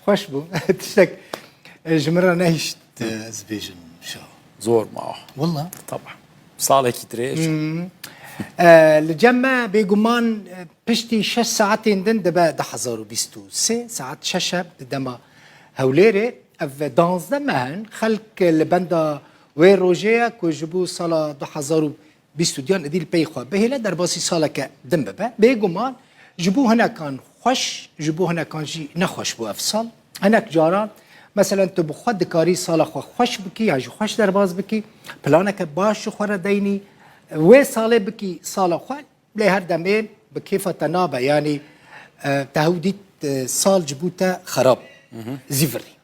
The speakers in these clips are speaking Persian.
خوش بو تشتك جمرة نهشت زبيجن شو زور معه والله طبعا صالح تريش الجمع بيقومان بشتي 6 ساعتين دن دبا 2023 ساعات شاشة دما هوليري اف دانز دمهن خلق البندا وي روجيا كو جبو صالة 2022 ادي البيخوا بهلا درباسي صالة كدم ببا بيقومان جبو هنا كان خوش جبو هنا كان جي نخوش بو افصال هناك جاران مثلا تو بخود دكاري صالة خوش بكي يعني خوش درباز بكي بلانك باش خورا ديني وي صالة بكي صالة خوال لي هر دمين بكيفة تنابة يعني تهوديت صال جبوتا خراب زيفري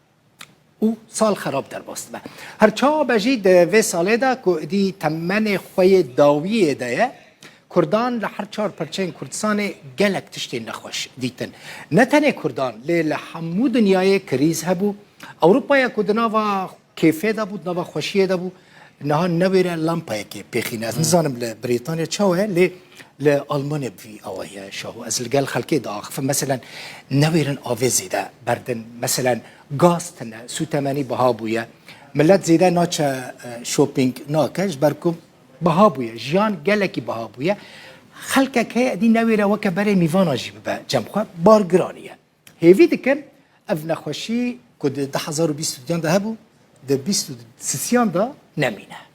و صال خراب در باست با هرچا بجید وی ساله دا که دی تمن خوی داویه دا کردان لحر 4 پرچین کردستان گلک تشتی نخوش دیتن نتنه کردان لحمو دنیای کریز هبو اوروپا یا کدناوا کیفه دا بود نوا خوشیه دا بود نها نویره لامپا که پیخینه از نزانم لبریتانیا چاوه لألمانيا بفي أوهي شو از الجال خلقي داخ فمثلا نويرن آويزي دا بردن مثلا غاز تنا سو تماني بهابويا ملت زيدا ناچا شوبينج ناكش بركم بهابويا جيان جالكي بهابويا خلقك هي دي نويره وكبري ميفانا جي ببا جمخوا بارغرانيا هيفي دكن اف نخوشي كود 2022 ده هبو ده 20 دا نمينه